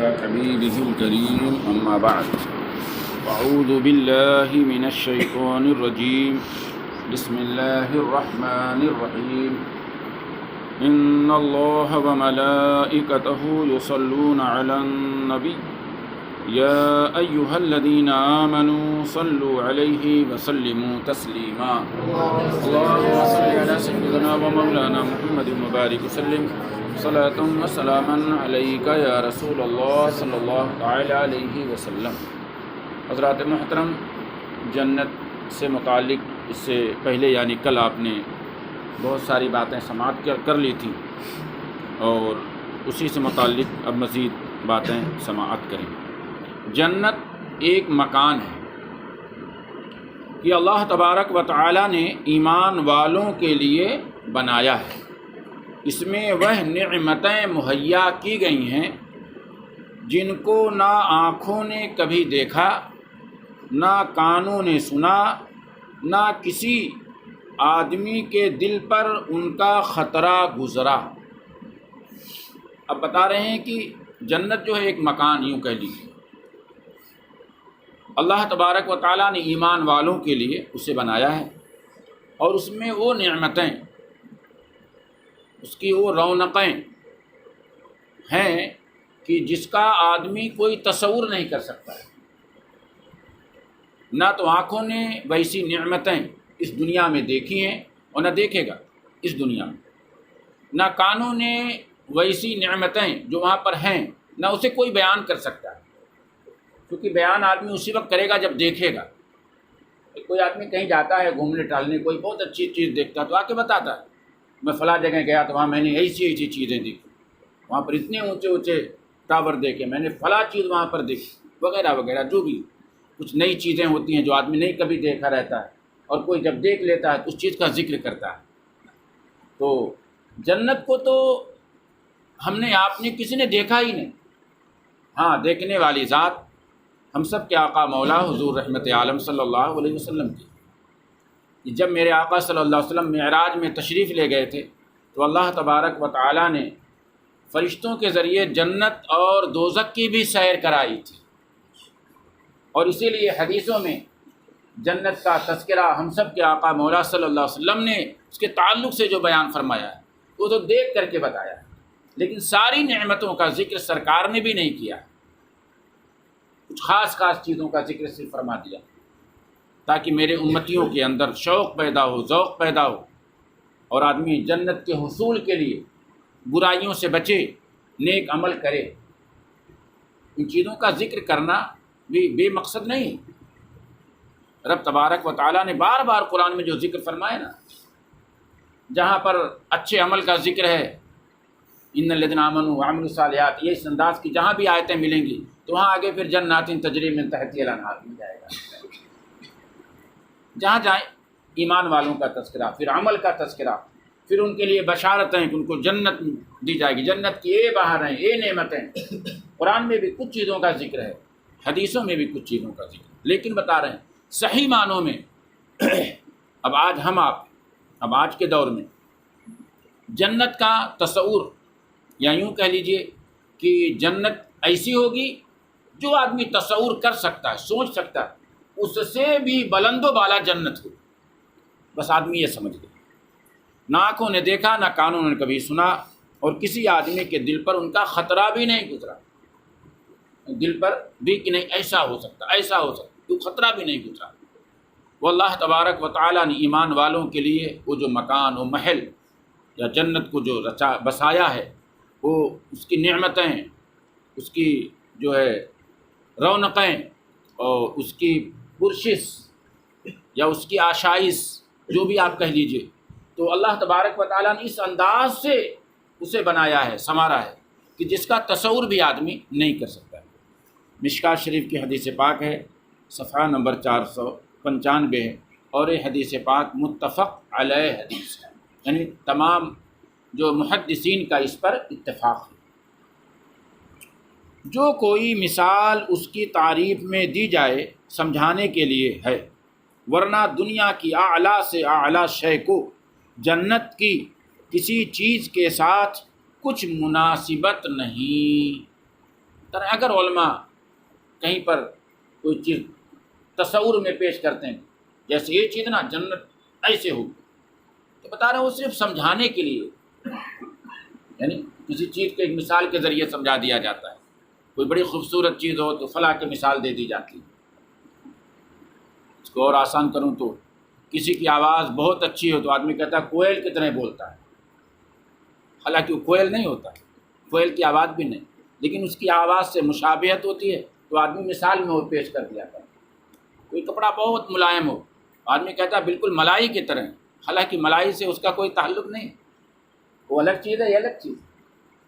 حبيبه الكريم أما بعد أعوذ بالله من الشيطان الرجيم بسم الله الرحمن الرحيم إن الله وملائكته يصلون على النبي يا أيها الذين آمنوا صلوا عليه وسلموا تسليما اللهم صل على سيدنا ومولانا محمد مبارك وسلم صلاة وسلاما عليك يا رسول الله صلی اللہ تعالی علیہ وسلم۔ حضرات محترم، جنت سے متعلق اس سے پہلے یعنی کل آپ نے بہت ساری باتیں سماعت کر لی تھیں اور اسی سے متعلق اب مزید باتیں سماعت کریں۔ جنت ایک مکان ہے کہ اللہ تبارک و تعالی نے ایمان والوں کے لیے بنایا ہے۔ اس میں وہ نعمتیں مہیا کی گئی ہیں جن کو نہ آنکھوں نے کبھی دیکھا، نہ کانوں نے سنا، نہ کسی آدمی کے دل پر ان کا خطرہ گزرا۔ اب بتا رہے ہیں کہ جنت جو ہے ایک مکان، یوں کہہ لیجیے، اللہ تبارک و تعالیٰ نے ایمان والوں کے لیے اسے بنایا ہے، اور اس میں وہ نعمتیں، اس کی وہ رونقیں ہیں کہ جس کا آدمی کوئی تصور نہیں کر سکتا ہے۔ نہ تو آنکھوں نے ویسی نعمتیں اس دنیا میں دیکھی ہیں اور نہ دیکھے گا اس دنیا میں، نہ کانوں نے ویسی نعمتیں جو وہاں پر ہیں، نہ اسے کوئی بیان کر سکتا ہے، کیونکہ بیان آدمی اسی وقت کرے گا جب دیکھے گا۔ کوئی آدمی کہیں جاتا ہے گھومنے ٹہلنے، کوئی بہت اچھی چیز دیکھتا ہے تو آ کے بتاتا ہے میں فلاں جگہ گیا تو وہاں میں نے ایسی چیزیں دیکھی، وہاں پر اتنے اونچے اونچے ٹاور دیکھے، میں نے فلاں چیز وہاں پر دیکھی، وغیرہ وغیرہ۔ جو بھی کچھ نئی چیزیں ہوتی ہیں جو آدمی نہیں کبھی دیکھا رہتا ہے، اور کوئی جب دیکھ لیتا ہے تو اس چیز کا ذکر کرتا ہے۔ تو جنت کو تو ہم نے آپ نے کسی نے دیکھا ہی نہیں، ہاں دیکھنے والی ذات ہم سب کے آقا مولا حضور رحمت عالم صلی اللہ علیہ وسلم کی۔ جب میرے آقا صلی اللہ علیہ وسلم معراج میں تشریف لے گئے تھے تو اللہ تبارک و تعالیٰ نے فرشتوں کے ذریعے جنت اور دوزخ کی بھی سیر کرائی تھی، اور اسی لیے حدیثوں میں جنت کا تذکرہ ہم سب کے آقا مولا صلی اللہ علیہ وسلم نے اس کے تعلق سے جو بیان فرمایا ہے وہ تو دیکھ کر کے بتایا ہے، لیکن ساری نعمتوں کا ذکر سرکار نے بھی نہیں کیا، کچھ خاص چیزوں کا ذکر صرف فرما دیا تاکہ میرے امتیوں کے اندر شوق پیدا ہو، ذوق پیدا ہو، اور آدمی جنت کے حصول کے لیے برائیوں سے بچے، نیک عمل کرے۔ ان چیزوں کا ذکر کرنا بھی بے مقصد نہیں۔ رب تبارک و تعالیٰ نے بار بار قرآن میں جو ذکر فرمائے نا، جہاں پر اچھے عمل کا ذکر ہے، ان الذین آمنوا وعملوا الصالحات، یہ اس انداز کی جہاں بھی آیتیں ملیں گی تو وہاں آگے پھر جنات تجری من تحتہا الانہار مل جائے گا۔ جہاں جائیں ایمان والوں کا تذکرہ، پھر عمل کا تذکرہ، پھر ان کے لیے بشارتیں کہ ان کو جنت دی جائے گی، جنت کی یہ بہاریں، یہ نعمتیں۔ قرآن میں بھی کچھ چیزوں کا ذکر ہے، حدیثوں میں بھی کچھ چیزوں کا ذکر، لیکن بتا رہے ہیں صحیح معنوں میں اب آج کے دور میں جنت کا تصور، یا یوں کہہ لیجئے کہ جنت ایسی ہوگی جو آدمی تصور کر سکتا ہے، سوچ سکتا ہے، اس سے بھی بلند و بالا جنت ہو، بس آدمی یہ سمجھ لے۔ نہ آنکھوں نے دیکھا، نہ کانوں نے کبھی سنا، اور کسی آدمی کے دل پر ان کا خطرہ بھی نہیں گزرا، دل پر بھی کہ نہیں ایسا ہو سکتا، ایسا ہو سکتا، تو خطرہ بھی نہیں گزرا۔ وہ اللہ تبارک و تعالیٰ نے ایمان والوں کے لیے وہ جو مکان و محل یا جنت کو جو بسایا ہے، وہ اس کی نعمتیں، اس کی جو ہے رونقیں، اور اس کی پرشش یا اس کی آشائش، جو بھی آپ کہہ لیجئے، تو اللہ تبارک و تعالیٰ نے اس انداز سے اسے بنایا ہے، سنوارا ہے کہ جس کا تصور بھی آدمی نہیں کر سکتا ہے۔ مشکوٰۃ شریف کی حدیث پاک ہے، صفحہ نمبر 495 ہے، اور یہ حدیث پاک متفق علیہ حدیث ہے، یعنی تمام جو محدثین کا اس پر اتفاق ہے۔ جو کوئی مثال اس کی تعریف میں دی جائے سمجھانے کے لیے ہے، ورنہ دنیا کی اعلیٰ سے اعلیٰ شے کو جنت کی کسی چیز کے ساتھ کچھ مناسبت نہیں۔ اگر علماء کہیں پر کوئی چیز تصور میں پیش کرتے ہیں، جیسے یہ چیز نا جنت ایسے ہو، تو بتا رہے ہیں وہ صرف سمجھانے کے لیے، یعنی کسی چیز کو ایک مثال کے ذریعے سمجھا دیا جاتا ہے۔ کوئی بڑی خوبصورت چیز ہو تو فلاں کی مثال دے دی جاتی ہے۔ اس کو اور آسان کروں تو کسی کی آواز بہت اچھی ہو تو آدمی کہتا ہے کوئل کی طرح بولتا ہے، حالانکہ وہ کوئل نہیں ہوتا، کوئل کی آواز بھی نہیں، لیکن اس کی آواز سے مشابہت ہوتی ہے تو آدمی مثال میں وہ پیش کر دیا کرتا ہے۔ کوئی کپڑا بہت ملائم ہو، آدمی کہتا ہے بالکل ملائی کی طرح، حالانکہ ملائی سے اس کا کوئی تعلق نہیں، وہ الگ چیز ہے، یہ الگ چیز،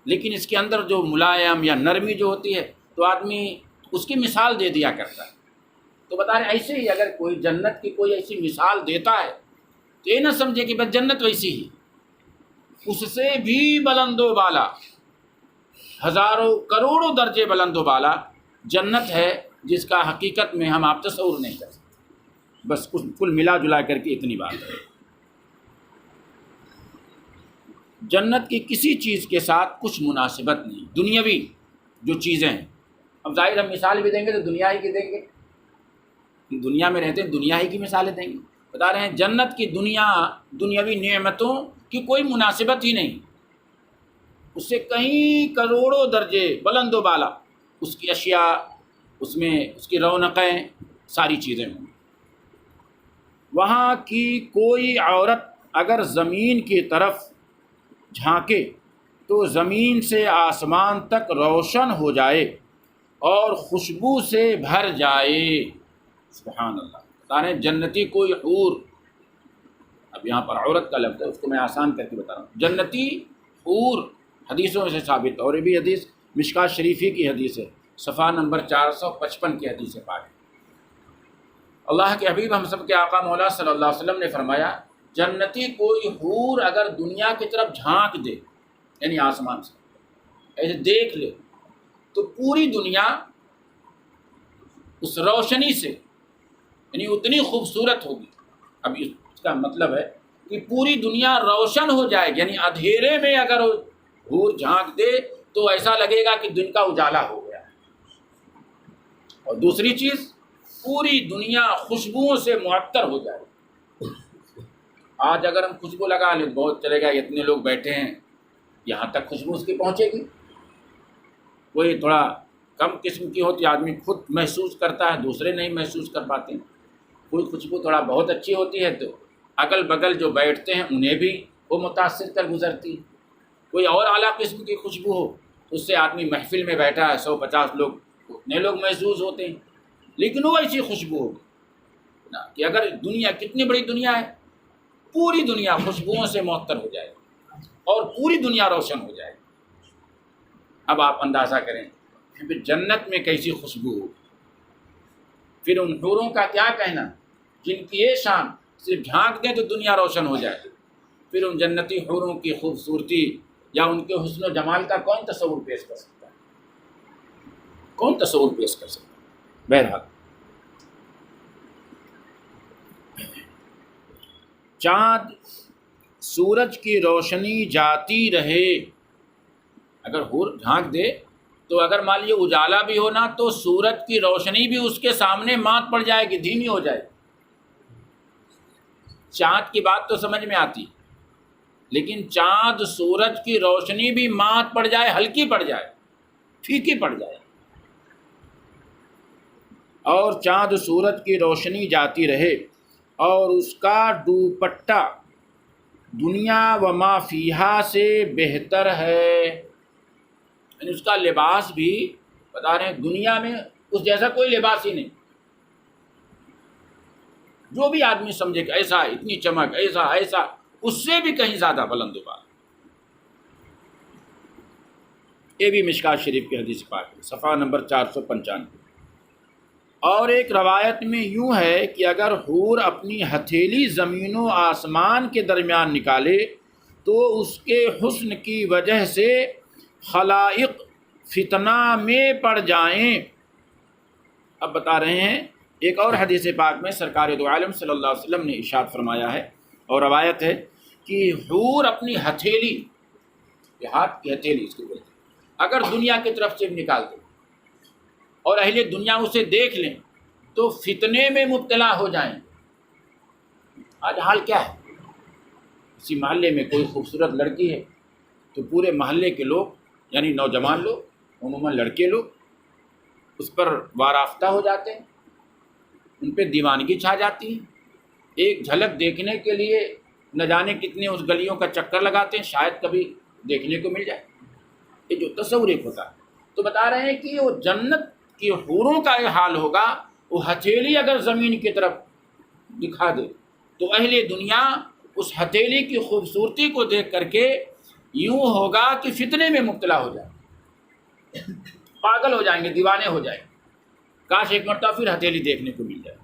لیکن اس کے اندر جو ملائم یا نرمی جو ہوتی ہے تو آدمی اس کی مثال دے دیا کرتا ہے۔ تو بتا رہے ایسے ہی اگر کوئی جنت کی کوئی ایسی مثال دیتا ہے تو یہ نہ سمجھے کہ بس جنت ویسی ہی، اس سے بھی بلند و بالا، ہزاروں کروڑوں درجے بلند و بالا جنت ہے، جس کا حقیقت میں ہم آپ تصور نہیں کر سکتے۔ بس کل ملا جلا کر کے اتنی بات ہے۔ جنت کی کسی چیز کے ساتھ کچھ مناسبت نہیں، دنیاوی جو چیزیں ہیں، اب ظاہر ہم مثال بھی دیں گے تو دنیا ہی کی دیں گے، دنیا میں رہتے ہیں دنیا ہی کی مثالیں دیں گے۔ بتا رہے ہیں جنت کی دنیاوی نعمتوں کی کوئی مناسبت ہی نہیں، اس سے کئی کروڑوں درجے بلند و بالا اس کی اشیاء، اس میں اس کی رونقیں، ساری چیزیں ہوں۔ وہاں کی کوئی عورت اگر زمین کی طرف جھانکے تو زمین سے آسمان تک روشن ہو جائے اور خوشبو سے بھر جائے۔ سبحان اللہ۔ بتا رہے ہیں جنتی کوئی حور، اب یہاں پر عورت کا لفظ ہے، اس کو میں آسان کر کے بتا رہا ہوں، جنتی حور حدیثوں سے ثابت ہے، اور یہ بھی حدیث مشکات شریفی کی حدیث ہے، صفحہ نمبر 455 کی حدیث پاک ہے۔ اللہ کے حبیب ہم سب کے آقا مولا صلی اللہ علیہ وسلم نے فرمایا جنتی کوئی حور اگر دنیا کی طرف جھانک دے، یعنی آسمان سے ایسے دیکھ لے، تو پوری دنیا اس روشنی سے یعنی اتنی خوبصورت ہوگی۔ اب اس کا مطلب ہے کہ پوری دنیا روشن ہو جائے گی، یعنی اندھیرے میں اگر حور جھانک دے تو ایسا لگے گا کہ دن کا اجالا ہو گیا۔ اور دوسری چیز، پوری دنیا خوشبوؤں سے معطر ہو جائے۔ آج اگر ہم خوشبو لگا لیں بہت چلے گا، اتنے لوگ بیٹھے ہیں، یہاں تک خوشبو اس کی پہنچے گی۔ کوئی تھوڑا کم قسم کی ہوتی آدمی خود محسوس کرتا ہے، دوسرے نہیں محسوس کر پاتے ہیں۔ کوئی خوشبو تھوڑا بہت اچھی ہوتی ہے تو اگل بغل جو بیٹھتے ہیں انہیں بھی وہ متاثر کر گزرتی۔ کوئی اور اعلیٰ قسم کی خوشبو ہو تو اس سے آدمی محفل میں بیٹھا ہے 150 لوگ، اتنے لوگ محسوس ہوتے ہیں، لیکن وہ ایسی خوشبو ہوگی نا کہ اگر دنیا کتنی بڑی دنیا ہے، پوری دنیا خوشبوؤں سے معطر ہو جائے اور پوری دنیا روشن ہو جائے۔ اب آپ اندازہ کریں کہ جنت میں کیسی خوشبو ہو، پھر ان حوروں کا کیا کہنا جن کی یہ شان صرف جھانک دیں تو دنیا روشن ہو جائے۔ پھر ان جنتی حوروں کی خوبصورتی یا ان کے حسن و جمال کا کون تصور پیش کر سکتا ہے؟ کون تصور پیش کر سکتا ہے؟ بہرحال چاند سورج کی روشنی جاتی رہے، اگر حور جھانک دے تو اگر مان لیے اجالا بھی ہونا تو سورج کی روشنی بھی اس کے سامنے مات پڑ جائے گی، دھیمی ہو جائے۔ چاند کی بات تو سمجھ میں آتی، لیکن چاند سورج کی روشنی بھی مات پڑ جائے، ہلکی پڑ جائے، پھیکی پڑ جائے، اور چاند سورج کی روشنی جاتی رہے اور اس کا دوپٹہ دنیا و ما فیہا سے بہتر ہے، یعنی اس کا لباس بھی بتا رہے ہیں دنیا میں اس جیسا کوئی لباس ہی نہیں۔ جو بھی آدمی سمجھے کہ ایسا، اتنی چمک، ایسا اس سے بھی کہیں زیادہ بلند و بالا۔ یہ بھی مشکات شریف کی حدیث پاک ہے، صفحہ نمبر 495۔ اور ایک روایت میں یوں ہے کہ اگر حور اپنی ہتھیلی زمین و آسمان کے درمیان نکالے تو اس کے حسن کی وجہ سے خلائق فتنہ میں پڑ جائیں۔ اب بتا رہے ہیں ایک اور حدیث پاک میں سرکار دو عالم صلی اللہ علیہ وسلم نے ارشاد فرمایا ہے، اور روایت ہے کہ حور اپنی ہتھیلی، یہ ہاتھ کی ہتھیلی اس کو بولتے ہیں، اگر دنیا کی طرف سے نکال دے اور اہل دنیا اسے دیکھ لیں تو فتنے میں مبتلا ہو جائیں۔ آج حال کیا ہے؟ کسی محلے میں کوئی خوبصورت لڑکی ہے تو پورے محلے کے لوگ، یعنی نوجوان لوگ، عموماً لڑکے لوگ، اس پر وارفتہ ہو جاتے ہیں، ان پہ دیوانگی چھا جاتی ہے۔ ایک جھلک دیکھنے کے لیے نہ جانے کتنے اس گلیوں کا چکر لگاتے ہیں، شاید کبھی دیکھنے کو مل جائے۔ یہ جو تصور ایک ہوتا ہے، تو بتا رہے ہیں کہ وہ جنت کی حوروں کا یہ حال ہوگا، وہ ہتھیلی اگر زمین کی طرف دکھا دے تو اہل دنیا اس ہتھیلی کی خوبصورتی کو دیکھ کر کے یوں ہوگا کہ فتنے میں مبتلا ہو جائے، پاگل ہو جائیں گے، دیوانے ہو جائیں گے۔ کاش ایک مرتبہ پھر ہتھیلی دیکھنے کو مل جائے۔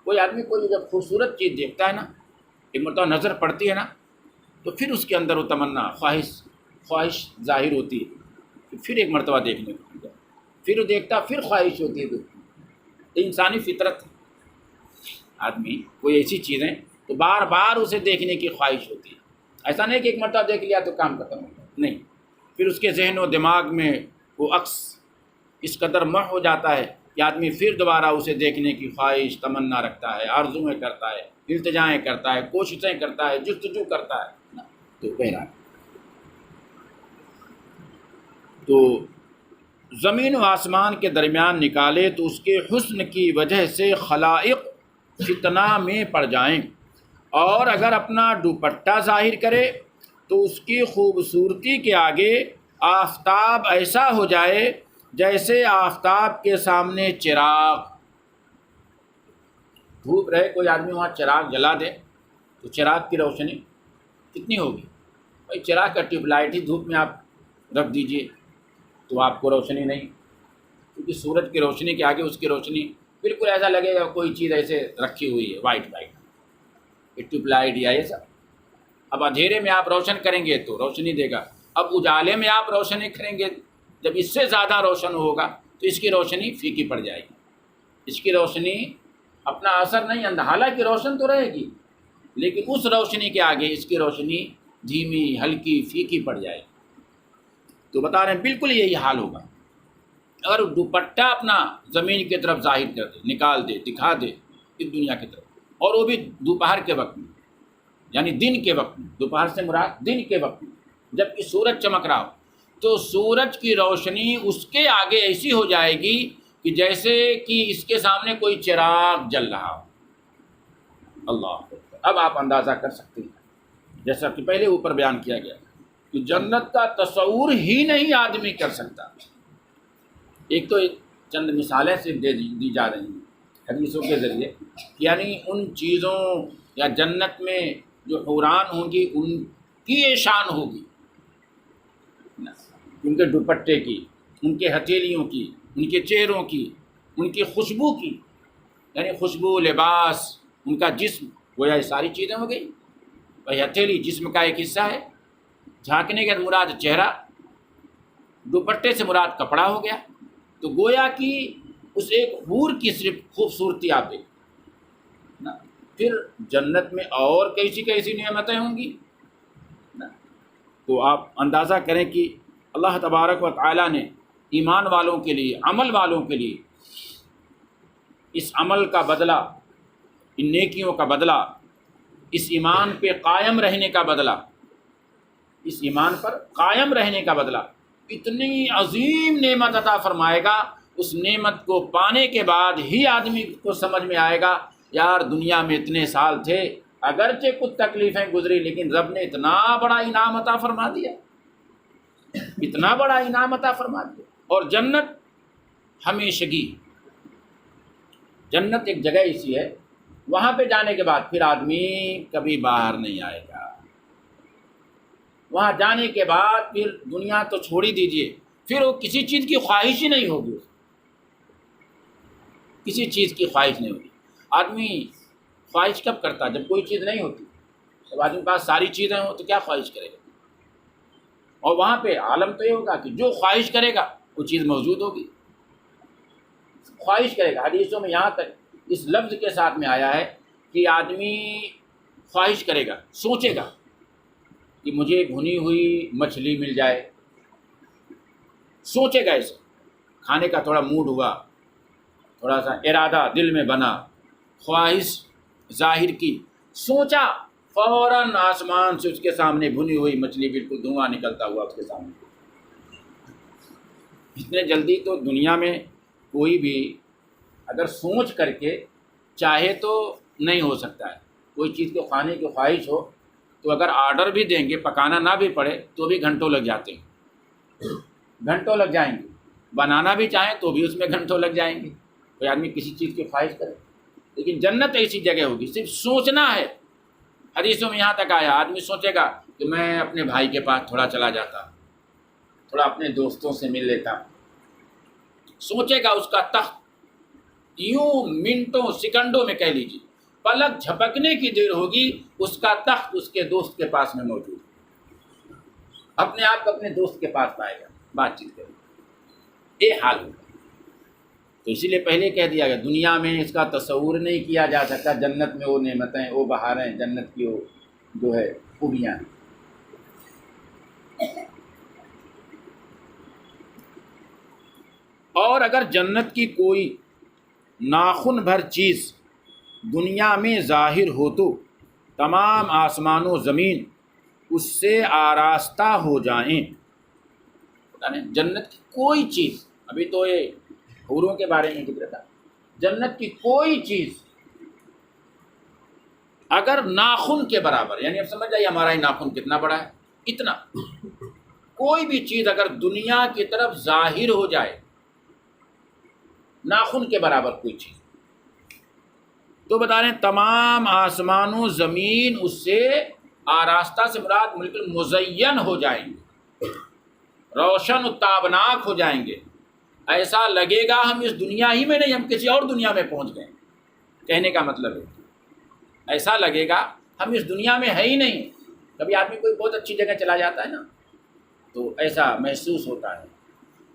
کوئی آدمی کوئی جب خوبصورت چیز دیکھتا ہے نا، ایک مرتبہ نظر پڑتی ہے نا، تو پھر اس کے اندر وہ تمنا، خواہش ظاہر ہوتی ہے کہ پھر ایک مرتبہ دیکھنے کو مل جائے، پھر وہ دیکھتا، پھر خواہش ہوتی ہے یہ انسانی فطرت ہے۔ آدمی کوئی ایسی چیزیں تو بار بار اسے دیکھنے کی خواہش ہوتی ہے، ایسا نہیں کہ ایک مرتبہ دیکھ لیا تو کام ختم ہو گیا، نہیں، پھر اس کے ذہن و دماغ میں وہ عکس اس قدر محو ہو جاتا ہے کہ آدمی پھر دوبارہ اسے دیکھنے کی خواہش، تمنا رکھتا ہے، آرزویں کرتا ہے، التجائیں کرتا ہے، کوششیں کرتا ہے، جستجو کرتا ہے۔ تو بہرحال تو زمین و آسمان کے درمیان نکالے تو اس کے حسن کی وجہ سے خلائق فتنہ میں پڑ جائیں، اور اگر اپنا دوپٹہ ظاہر کرے تو اس کی خوبصورتی کے آگے آفتاب ایسا ہو جائے جیسے آفتاب کے سامنے چراغ۔ دھوپ رہے، کوئی آدمی وہاں چراغ جلا دے تو چراغ کی روشنی کتنی ہوگی؟ بھائی چراغ کا ٹیوب لائٹ ہی دھوپ میں آپ رکھ دیجئے تو آپ کو روشنی نہیں، کیونکہ سورج کی روشنی کے آگے اس کی روشنی بالکل ایسا لگے گا کوئی چیز ایسے رکھی ہوئی ہے، وائٹ یہ ٹیوب لائٹ یا یہ سب۔ اب اندھیرے میں آپ روشن کریں گے تو روشنی دے گا، اب اجالے میں آپ روشنی کریں گے، جب اس سے زیادہ روشن ہوگا تو اس کی روشنی پھیکی پڑ جائے گی، اس کی روشنی اپنا اثر نہیں اندھا، حالانکہ روشن تو رہے گی لیکن اس روشنی کے آگے اس کی روشنی دھیمی، ہلکی، پھیکی پڑ جائے گی۔ تو بتا رہے ہیں بالکل یہی حال ہوگا اگر دوپٹہ اپنا زمین کی طرف ظاہر کر دے، نکال دے، دکھا دے اس دنیا کی طرف، اور وہ بھی دوپہر کے وقت میں، یعنی دن کے وقت میں، دوپہر سے مراد دن کے وقت میں، جب کہ سورج چمک رہا ہو تو سورج کی روشنی اس کے آگے ایسی ہو جائے گی کہ جیسے کہ اس کے سامنے کوئی چراغ جل رہا ہو۔ اللہ، اب آپ اندازہ کر سکتے ہیں جیسا کہ پہلے اوپر بیان کیا گیا کہ جنت کا تصور ہی نہیں آدمی کر سکتا۔ ایک تو چند مثالیں صرف دی جا رہی ہیں حدیثوں کے ذریعے، یعنی ان چیزوں یا جنت میں جو حوران ہوں گی ان کی یہ شان ہوگی، ان کے دوپٹے کی، ان کے ہتھیلیوں کی، ان کے چہروں کی، ان کی خوشبو کی، یعنی خوشبو، لباس، ان کا جسم، گویا یہ ساری چیزیں ہو گئی۔ بھائی ہتھیلی جسم کا ایک حصہ ہے، جھانکنے کے مراد چہرہ، دوپٹے سے مراد کپڑا ہو گیا، تو گویا کہ اس ایک حور کی صرف خوبصورتی آپ دیکھیں، پھر جنت میں اور کیسی نعمتیں ہوں گی، تو آپ اندازہ کریں کہ اللہ تبارک و تعالیٰ نے ایمان والوں کے لیے، عمل والوں کے لیے اس عمل کا بدلہ، ان نیکیوں کا بدلہ، اس ایمان پہ قائم رہنے کا بدلہ، اس ایمان پر قائم رہنے کا بدلہ اتنی عظیم نعمت عطا فرمائے گا۔ اس نعمت کو پانے کے بعد ہی آدمی کو سمجھ میں آئے گا یار دنیا میں اتنے سال تھے، اگرچہ کچھ تکلیفیں گزری لیکن رب نے اتنا بڑا انعام عطا فرما دیا، اتنا بڑا انعام عطا فرما دیا۔ اور جنت ہمیشگی، جنت ایک جگہ ایسی ہے وہاں پہ جانے کے بعد پھر آدمی کبھی باہر نہیں آئے گا۔ وہاں جانے کے بعد پھر دنیا تو چھوڑ ہی دیجیے، پھر وہ کسی چیز کی خواہش ہی نہیں ہوگی، کسی چیز کی خواہش نہیں ہوگی۔ آدمی خواہش کب کرتا؟ جب کوئی چیز نہیں ہوتی۔ جب آدمی کے پاس ساری چیزیں ہوں تو کیا خواہش کرے گا؟ اور وہاں پہ عالم تو یہ ہوگا کہ جو خواہش کرے گا وہ چیز موجود ہوگی، خواہش کرے گا۔ حدیثوں میں یہاں تک اس لفظ کے ساتھ میں آیا ہے کہ آدمی خواہش کرے گا، سوچے گا کہ مجھے بھنی ہوئی مچھلی مل جائے، سوچے گا اسے، کھانے کا تھوڑا موڈ ہوا، تھوڑا سا ارادہ دل میں بنا، خواہش ظاہر کی، سوچا، فوراً آسمان سے اس کے سامنے بھنی ہوئی مچھلی بالکل دھواں نکلتا ہوا اس کے سامنے۔ اتنے جلدی تو دنیا میں کوئی بھی اگر سوچ کر کے چاہے تو نہیں ہو سکتا ہے۔ کوئی چیز کو کھانے کی خواہش ہو تو اگر آرڈر بھی دیں گے، پکانا نہ بھی پڑے تو بھی گھنٹوں لگ جاتے ہیں، گھنٹوں لگ جائیں گے۔ بنانا بھی چاہیں تو بھی اس میں گھنٹوں لگ جائیں گے، کوئی آدمی کسی چیز کی خواہش کرے۔ لیکن جنت ایسی جگہ ہوگی، صرف سوچنا ہے۔ حدیثوں میں یہاں تک آیا، آدمی سوچے گا کہ میں اپنے بھائی کے پاس تھوڑا چلا جاتا، تھوڑا اپنے دوستوں سے مل لیتا، سوچے گا اس کا تخت یوں منٹوں سیکنڈوں میں کہہ لیجیے پلک جھپکنے کی دیر ہوگی، اس کا تخت اس کے دوست کے پاس میں موجود ہے، اپنے آپ کو اپنے دوست کے پاس پائے گا، بات چیت کرے گا، یہ حال ہوگا۔ تو اسی لیے پہلے کہہ دیا گیا دنیا میں اس کا تصور نہیں کیا جا سکتا، جنت میں وہ نعمتیں، وہ بہاریں، جنت کی وہ جو ہے خوبیاں۔ اور اگر جنت کی کوئی ناخن بھر چیز دنیا میں ظاہر ہو تو تمام آسمان و زمین اس سے آراستہ ہو جائیں۔ جنت کی کوئی چیز، ابھی تو یہ حوروں کے بارے میں ذکر تھا، جنت کی کوئی چیز اگر ناخن کے برابر، یعنی اب سمجھ جائیے ہمارا یہ ناخن کتنا بڑا ہے، اتنا، کوئی بھی چیز اگر دنیا کی طرف ظاہر ہو جائے ناخن کے برابر کوئی چیز، تو بتا رہے ہیں تمام آسمان و زمین اس سے آراستہ سے مراد بالکل مزین ہو جائیں گے، روشن و تابناک ہو جائیں گے، ایسا لگے گا ہم اس دنیا ہی میں نہیں، ہم کسی اور دنیا میں پہنچ گئے۔ کہنے کا مطلب ہے ایسا لگے گا ہم اس دنیا میں ہے ہی نہیں۔ کبھی آدمی کوئی بہت اچھی جگہ چلا جاتا ہے نا تو ایسا محسوس ہوتا ہے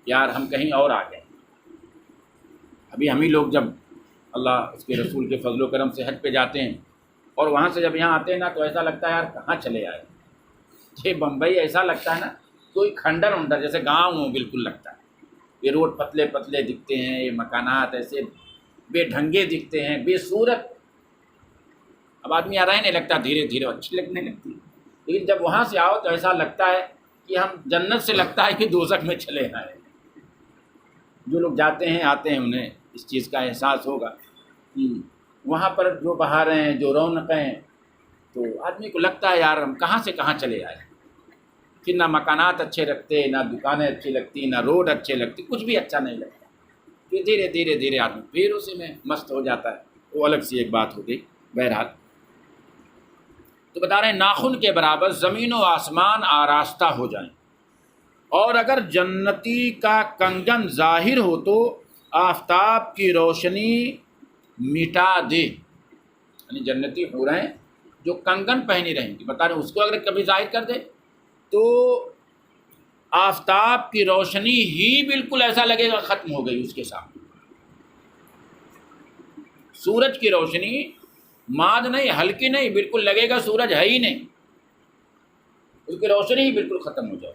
یار ہم کہیں اور آ گئے۔ ابھی ہم ہی لوگ جب اللہ اس کے رسول کے فضل و کرم سے حج پہ جاتے ہیں اور وہاں سے جب یہاں آتے ہیں نا تو ایسا لگتا ہے یار کہاں چلے آئے، یہ بمبئی ایسا لگتا ہے نا کوئی کھنڈر ونڈر جیسے گاؤں ہو بالکل لگتا ہے۔ یہ روڈ پتلے پتلے دکھتے ہیں، یہ مکانات ایسے بے ڈھنگے دکھتے ہیں، بے صورت۔ اب آدمی آ رہا ہی نہیں لگتا، دھیرے دھیرے اچھی لگنے لگتی، لیکن جب وہاں سے آؤ تو ایسا لگتا ہے کہ ہم جنت سے لگتا ہے کہ دوزخ میں چلے آئے۔ جو لوگ جاتے ہیں آتے ہیں انہیں اس چیز کا احساس ہوگا کہ وہاں پر جو بہاریں ہیں، جو رونقیں، تو آدمی کو لگتا ہے یار ہم کہاں سے کہاں چلے آئے۔ پھر نہ مکانات اچھے لگتے، نہ دکانیں اچھی لگتی، نہ روڈ اچھے لگتی، کچھ بھی اچھا نہیں لگتا۔ پھر دھیرے دھیرے دھیرے آدمی پھر اسی میں مست ہو جاتا ہے، وہ الگ سی ایک بات ہوگی۔ بہرحال تو بتا رہے ہیں ناخن کے برابر زمین و آسمان آراستہ ہو جائیں، اور اگر جنتی کا کنگن ظاہر ہو تو آفتاب کی روشنی مٹا دے، یعنی جنتی حوریں جو کنگن پہنی رہیں گی، بتا رہے ہیں اس کو اگر کبھی ظاہر کر دے تو آفتاب کی روشنی ہی بالکل ایسا لگے گا ختم ہو گئی اس کے سامنے۔ سورج کی روشنی ماد نہیں، ہلکی نہیں، بالکل لگے گا سورج ہے ہی نہیں، اس کی روشنی ہی بالکل ختم ہو جائے،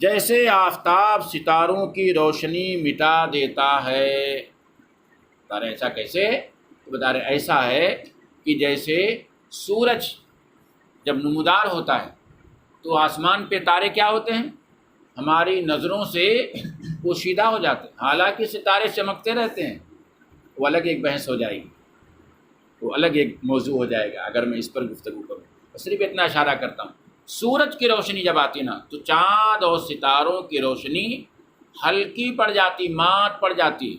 جیسے آفتاب ستاروں کی روشنی مٹا دیتا ہے۔ بتا رہے ایسا کیسے؟ تو بتا رہے ایسا ہے کہ جیسے سورج جب نمودار ہوتا ہے تو آسمان پہ تارے کیا ہوتے ہیں، ہماری نظروں سے پوشیدہ ہو جاتے ہیں، حالانکہ ستارے چمکتے رہتے ہیں۔ وہ الگ ایک بحث ہو جائے گی، وہ الگ ایک موضوع ہو جائے گا اگر میں اس پر گفتگو کروں۔ صرف اتنا اشارہ کرتا ہوں، سورج کی روشنی جب آتی نا تو چاند اور ستاروں کی روشنی ہلکی پڑ جاتی، مات پڑ جاتی،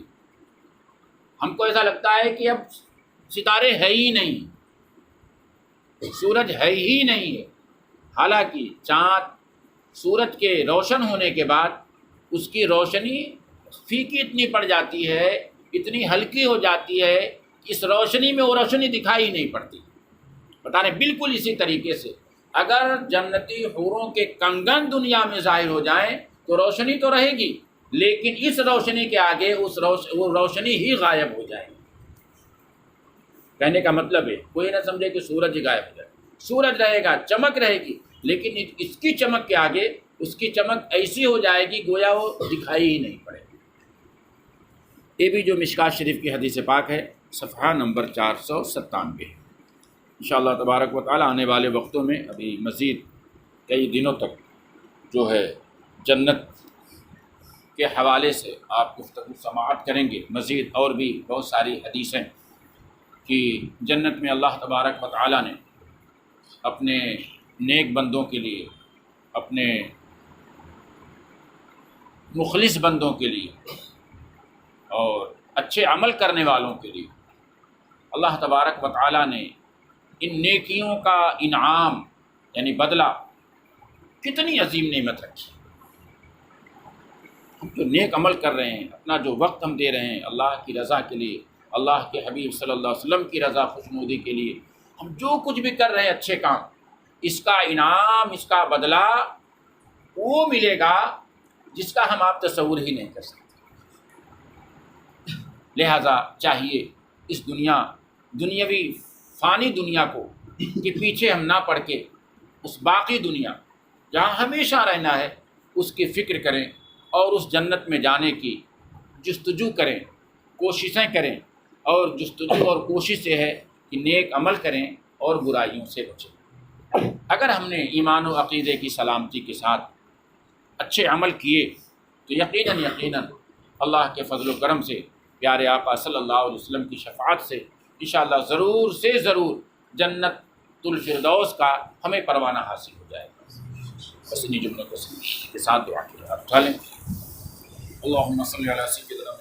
ہم کو ایسا لگتا ہے کہ اب ستارے ہے ہی نہیں، سورج ہے ہی نہیں ہے، حالانکہ چاند سورج کے روشن ہونے کے بعد اس کی روشنی پھیکی اتنی پڑ جاتی ہے، اتنی ہلکی ہو جاتی ہے، اس روشنی میں وہ روشنی دکھائی نہیں پڑتی۔ بتا رہے بالکل اسی طریقے سے اگر جنتی حوروں کے کنگن دنیا میں ظاہر ہو جائیں تو روشنی تو رہے گی، لیکن اس روشنی کے آگے وہ روشنی ہی غائب ہو جائے گی۔ کہنے کا مطلب ہے کوئی نہ سمجھے کہ سورج ہی غائب ہو جائے، سورج رہے گا، چمک رہے گی، لیکن اس کی چمک کے آگے اس کی چمک ایسی ہو جائے گی گویا وہ دکھائی ہی نہیں پڑے گی۔ یہ بھی جو مشکات شریف کی حدیث پاک ہے صفحہ نمبر 497 ہے۔ انشاءاللہ تبارک و تعالی آنے والے وقتوں میں ابھی مزید کئی دنوں تک جو ہے جنت کے حوالے سے آپ گفتگو سماعت کریں گے۔ مزید اور بھی بہت ساری حدیثیں کہ جنت میں اللہ تبارک و تعالی نے اپنے نیک بندوں کے لیے، اپنے مخلص بندوں کے لیے اور اچھے عمل کرنے والوں کے لیے اللہ تبارک و تعالی نے ان نیکیوں کا انعام یعنی بدلہ کتنی عظیم نعمت رکھی۔ ہم جو نیک عمل کر رہے ہیں، اپنا جو وقت ہم دے رہے ہیں اللہ کی رضا کے لیے، اللہ کے حبیب صلی اللہ علیہ وسلم کی رضا خوشنودی کے لیے، ہم جو کچھ بھی کر رہے ہیں اچھے کام، اس کا انعام، اس کا بدلہ وہ ملے گا جس کا ہم آپ تصور ہی نہیں کر سکتے۔ لہذا چاہیے اس دنیاوی فانی دنیا کو کہ پیچھے ہم نہ پڑ کے اس باقی دنیا جہاں ہمیشہ رہنا ہے اس کی فکر کریں اور اس جنت میں جانے کی جستجو کریں، کوششیں کریں، اور جستجو اور کوشش یہ ہے کہ نیک عمل کریں اور برائیوں سے بچیں۔ اگر ہم نے ایمان و عقیدے کی سلامتی کے ساتھ اچھے عمل کیے تو یقیناً اللہ کے فضل و کرم سے، پیارے آقا صلی اللہ علیہ وسلم کی شفاعت سے انشاءاللہ ضرور سے ضرور جنت الفردوس کا ہمیں پروانہ حاصل ہو جائے گا۔ بس انہی جملوں کے ساتھ دعا کی اٹھا لیں۔ اللہم صلی علی سیدنا